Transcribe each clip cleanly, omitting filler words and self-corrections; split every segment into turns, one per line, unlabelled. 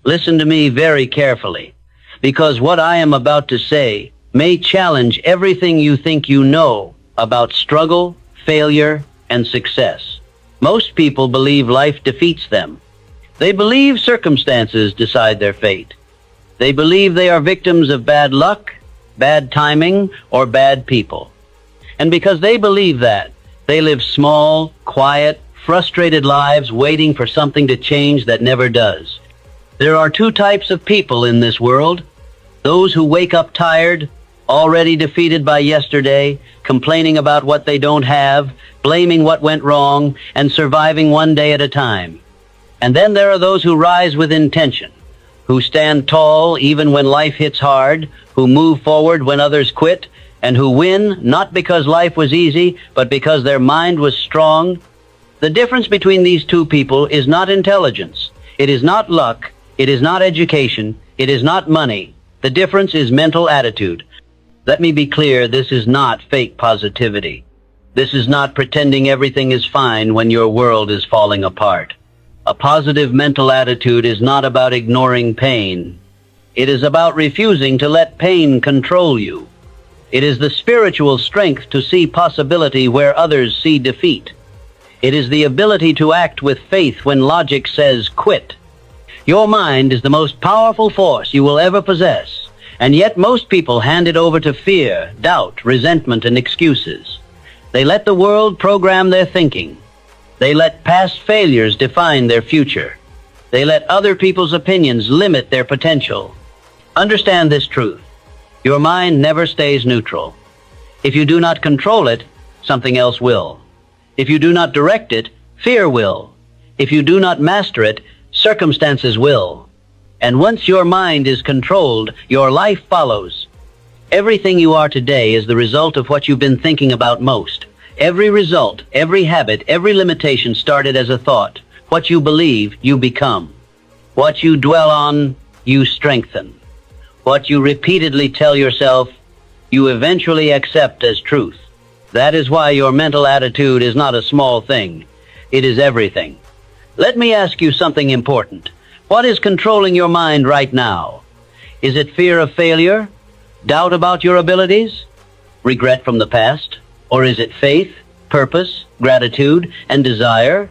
Listen to me very carefully, because what I am about to say may challenge everything you think you know about struggle, failure, and success. Most people believe life defeats them. They believe circumstances decide their fate. They believe they are victims of bad luck, bad timing, or bad people. And because they believe that, they live small, quiet, frustrated lives waiting for something to change that never does. There are two types of people in this world: those who wake up tired, already defeated by yesterday, complaining about what they don't have, blaming what went wrong, and surviving one day at a time. And then there are those who rise with intention, who stand tall even when life hits hard, who move forward when others quit, and who win not because life was easy, but because their mind was strong. The difference between these two people is not intelligence. It is not luck. It is not education. It is not money. The difference is mental attitude. Let me be clear, this is not fake positivity. This is not pretending everything is fine when your world is falling apart. A positive mental attitude is not about ignoring pain. It is about refusing to let pain control you. It is the spiritual strength to see possibility where others see defeat. It is the ability to act with faith when logic says quit. Your mind is the most powerful force you will ever possess, and yet most people hand it over to fear, doubt, resentment, and excuses. They let the world program their thinking. They let past failures define their future. They let other people's opinions limit their potential. Understand this truth. Your mind never stays neutral. If you do not control it, something else will. If you do not direct it, fear will. If you do not master it, circumstances will. And once your mind is controlled, your life follows. Everything you are today is the result of what you've been thinking about most. Every result, every habit, every limitation started as a thought. What you believe, you become. What you dwell on, you strengthen. What you repeatedly tell yourself, you eventually accept as truth. That is why your mental attitude is not a small thing. It is everything. Let me ask you something important. What is controlling your mind right now? Is it fear of failure? Doubt about your abilities? Regret from the past? Or is it faith, purpose, gratitude, and desire?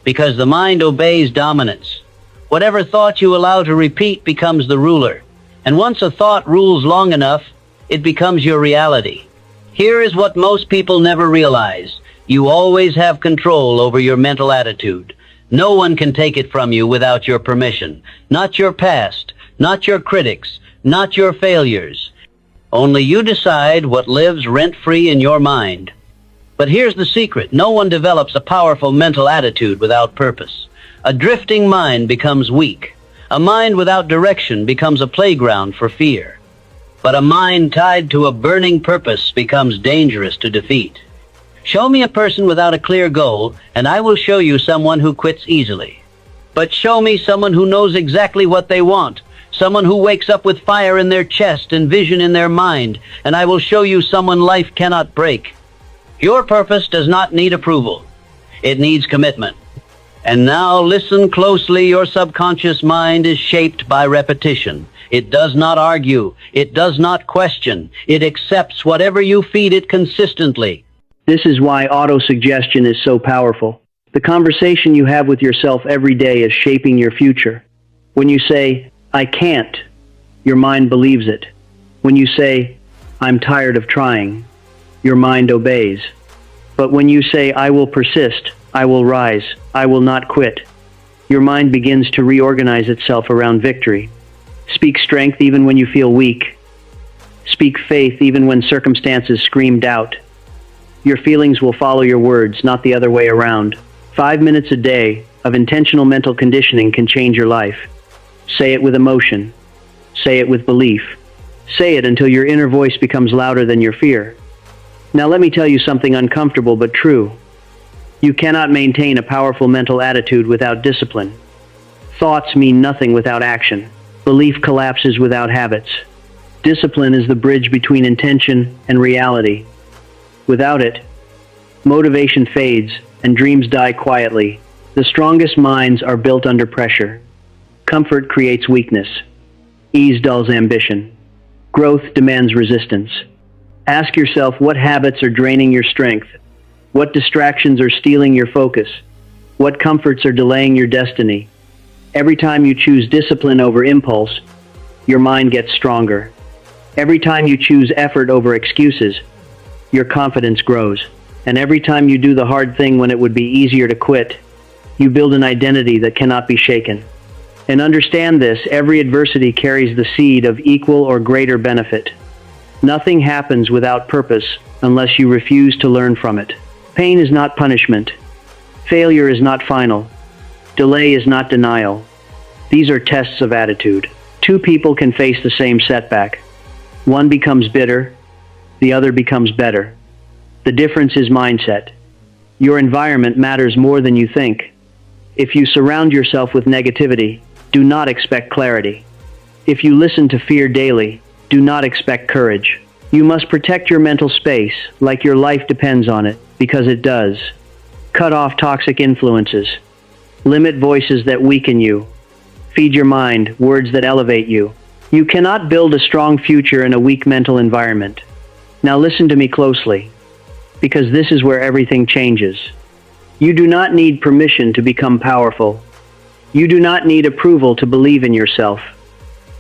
Because the mind obeys dominance. Whatever thought you allow to repeat becomes the ruler. And once a thought rules long enough, it becomes your reality. Here is what most people never realize. You always have control over your mental attitude. No one can take it from you without your permission. Not your past, not your critics, not your failures. Only you decide what lives rent-free in your mind. But here's the secret. No one develops a powerful mental attitude without purpose. A drifting mind becomes weak. A mind without direction becomes a playground for fear. But a mind tied to a burning purpose becomes dangerous to defeat. Show me a person without a clear goal, and I will show you someone who quits easily. But show me someone who knows exactly what they want, someone who wakes up with fire in their chest and vision in their mind, and I will show you someone life cannot break. Your purpose does not need approval. It needs commitment. And now listen closely. Your subconscious mind is shaped by repetition. It does not argue. It does not question. It accepts whatever you feed it consistently. This is why autosuggestion is so powerful. The conversation you have with yourself every day is shaping your future. When you say, "I can't," your mind believes it. When you say, "I'm tired of trying," your mind obeys. But when you say, "I will persist, I will rise, I will not quit," your mind begins to reorganize itself around victory. Speak strength even when you feel weak. Speak faith even when circumstances scream doubt. Your feelings will follow your words, not the other way around. 5 minutes a day of intentional mental conditioning can change your life. Say it with emotion. Say it with belief. Say it until your inner voice becomes louder than your fear. Now let me tell you something uncomfortable but true. You cannot maintain a powerful mental attitude without discipline. Thoughts mean nothing without action. Belief collapses without habits. Discipline is the bridge between intention and reality. Without it, motivation fades and dreams die quietly. The strongest minds are built under pressure.
Comfort creates weakness. Ease dulls ambition. Growth demands resistance. Ask yourself what habits are draining your strength, what distractions are stealing your focus, what comforts are delaying your destiny. Every time you choose discipline over impulse, your mind gets stronger. Every time you choose effort over excuses, your confidence grows. And every time you do the hard thing when it would be easier to quit, you build an identity that cannot be shaken. And understand this, every adversity carries the seed of equal or greater benefit. Nothing happens without purpose unless you refuse to learn from it. Pain is not punishment. Failure is not final. Delay is not denial. These are tests of attitude. Two people can face the same setback. One becomes bitter, the other becomes better. The difference is mindset. Your environment matters more than you think. If you surround yourself with negativity, do not expect clarity. If you listen to fear daily, do not expect courage. You must protect your mental space like your life depends on it, because it does. Cut off toxic influences. Limit voices that weaken you. Feed your mind words that elevate you. You cannot build a strong future in a weak mental environment. Now listen to me closely, because this is where everything changes. You do not need permission to become powerful. You do not need approval to believe in yourself.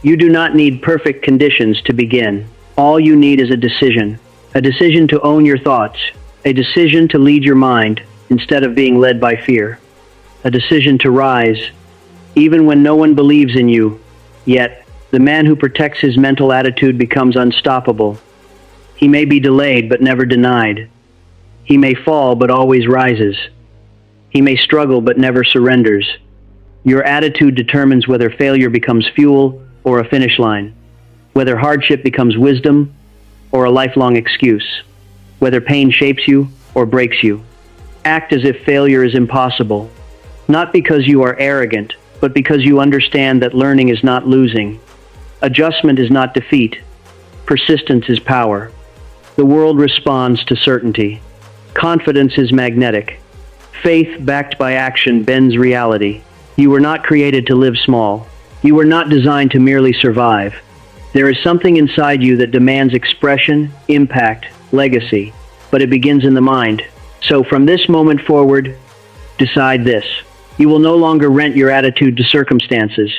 You do not need perfect conditions to begin. All you need is a decision to own your thoughts, a decision to lead your mind instead of being led by fear, a decision to rise, even when no one believes in you. Yet, the man who protects his mental attitude becomes unstoppable. He may be delayed but never denied. He may fall but always rises. He may struggle but never surrenders. Your attitude determines whether failure becomes fuel or a finish line, whether hardship becomes wisdom or a lifelong excuse, whether pain shapes you or breaks you. Act as if failure is impossible, not because you are arrogant, but because you understand that learning is not losing. Adjustment is not defeat. Persistence is power. The world responds to certainty. Confidence is magnetic. Faith backed by action bends reality. You were not created to live small. You were not designed to merely survive. There is something inside you that demands expression, impact, legacy, but it begins in the mind. So from this moment forward, decide this. You will no longer rent your attitude to circumstances.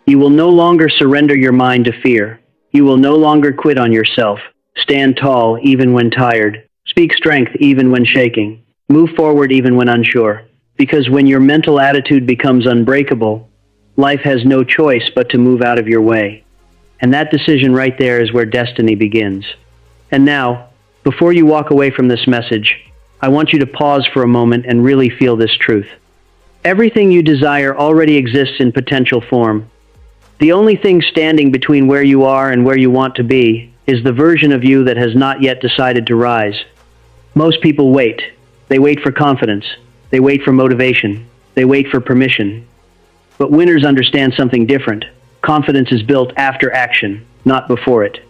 You will no longer surrender your mind to fear. You will no longer quit on yourself. Stand tall even when tired. Speak strength even when shaking. Move forward even when unsure. Because when your mental attitude becomes unbreakable, life has no choice but to move out of your way. And that decision right there is where destiny begins. And now, before you walk away from this message, I want you to pause for a moment and really feel this truth. Everything you desire already exists in potential form. The only thing standing between where you are and where you want to be is the version of you that has not yet decided to rise. Most people wait. They wait for confidence. They wait for motivation. They wait for permission. But winners understand something different. Confidence is built after action, not before it.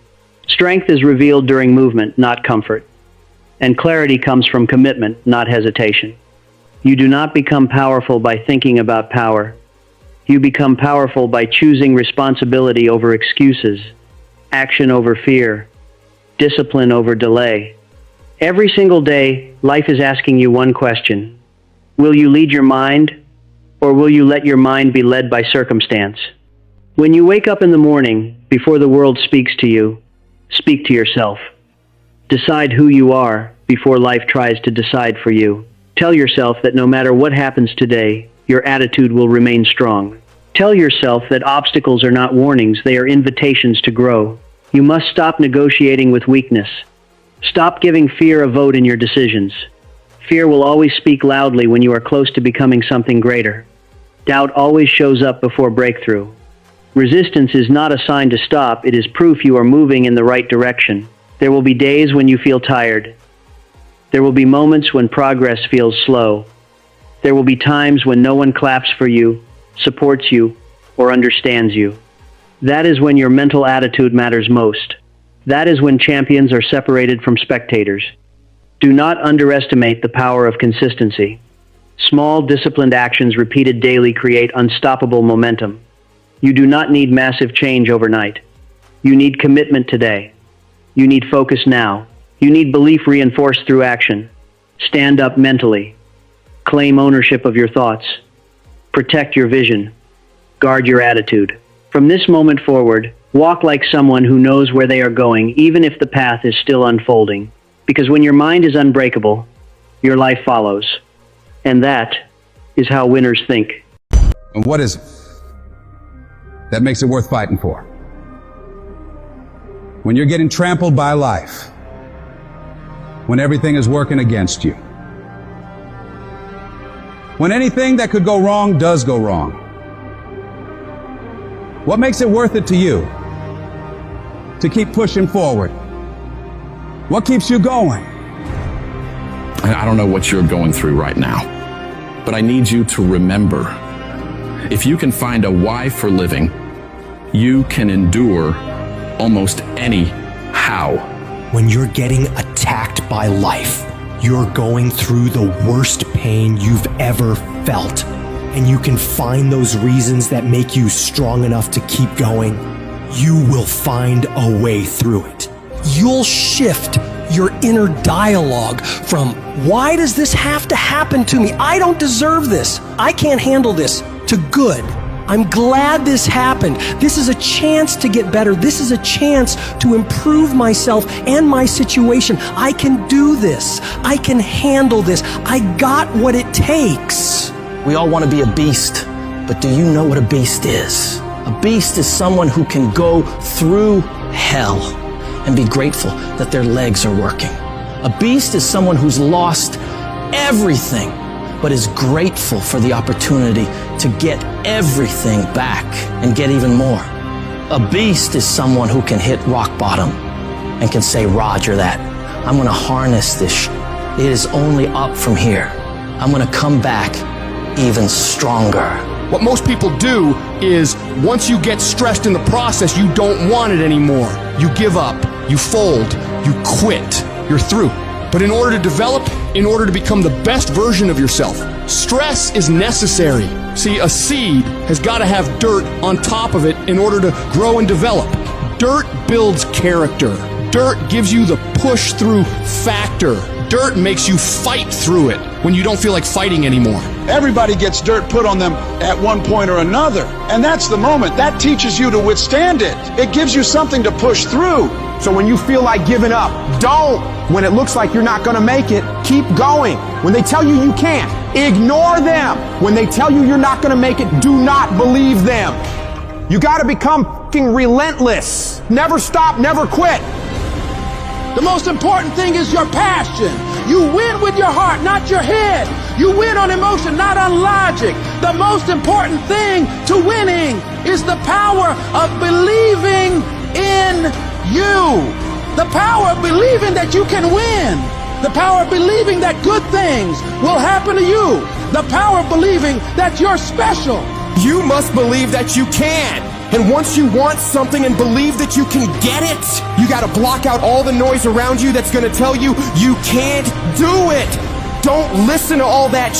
Strength is revealed during movement, not comfort. And clarity comes from commitment, not hesitation. You do not become powerful by thinking about power. You become powerful by choosing responsibility over excuses, action over fear, discipline over delay. Every single day, life is asking you one question. Will you lead your mind, or will you let your mind be led by circumstance? When you wake up in the morning, before the world speaks to you, speak to yourself. Decide who you are before life tries to decide for you. Tell yourself that no matter what happens today, your attitude will remain strong. Tell yourself that obstacles are not warnings, they are invitations to grow. You must stop negotiating with weakness. Stop giving fear a vote in your decisions. Fear will always speak loudly when you are close to becoming something greater. Doubt always shows up before breakthrough. Resistance is not a sign to stop, it is proof you are moving in the right direction. There will be days when you feel tired. There will be moments when progress feels slow. There will be times when no one claps for you, supports you, or understands you. That is when your mental attitude matters most. That is when champions are separated from spectators. Do not underestimate the power of consistency. Small, disciplined actions repeated daily create unstoppable momentum. You do not need massive change overnight. You need commitment today. You need focus now. You need belief reinforced through action. Stand up mentally. Claim ownership of your thoughts. Protect your vision. Guard your attitude. From this moment forward, walk like someone who knows where they are going, even if the path is still unfolding. Because when your mind is unbreakable, your life follows. And that is how winners think.
And what is it that makes it worth fighting for? When you're getting trampled by life, when everything is working against you, when anything that could go wrong does go wrong, what makes it worth it to you to keep pushing forward? What keeps you going?
I don't know what you're going through right now, but I need you to remember, if you can find a why for living, you can endure almost any how.
When you're getting attacked by life, you're going through the worst pain you've ever felt, and you can find those reasons that make you strong enough to keep going, you will find a way through it. You'll shift your inner dialogue from, why does this have to happen to me? I don't deserve this. I can't handle this, to good. I'm glad this happened. This is a chance to get better. This is a chance to improve myself and my situation. I can do this. I can handle this. I got what it takes.
We all want to be a beast, but do you know what a beast is? A beast is someone who can go through hell and be grateful that their legs are working. A beast is someone who's lost everything, but is grateful for the opportunity to get everything back and get even more. A beast is someone who can hit rock bottom and can say, Roger that. I'm gonna harness this. It is only up from here. I'm gonna come back even stronger.
What most people do is, once you get stressed in the process, you don't want it anymore. You give up, you fold, you quit, you're through. But in order to develop, in order to become the best version of yourself, stress is necessary. See, a seed has got to have dirt on top of it in order to grow and develop. Dirt builds character. Dirt gives you the push-through factor. Dirt makes you fight through it when you don't feel like fighting anymore.
Everybody gets dirt put on them at one point or another. And that's the moment. That teaches you to withstand it. It gives you something to push through.
So when you feel like giving up, don't. When it looks like you're not going to make it, keep going. When they tell you you can't, ignore them. When they tell you you're not going to make it, do not believe them. You got to become fucking relentless. Never stop, never quit.
The most important thing is your passion. You win with your heart, not your head. You win on emotion, not on logic. The most important thing to winning is the power of believing in you. The power of believing that you can win. The power of believing that good things will happen to you. The power of believing that you're special.
You must believe that you can. And once you want something and believe that you can get it, you got to block out all the noise around you that's going to tell you you can't do it. Don't listen to all that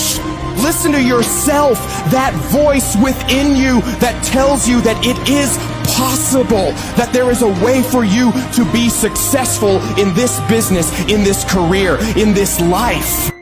Listen to yourself, that voice within you that tells you that it is possible, that there is a way for you to be successful in this business, in this career, in this life.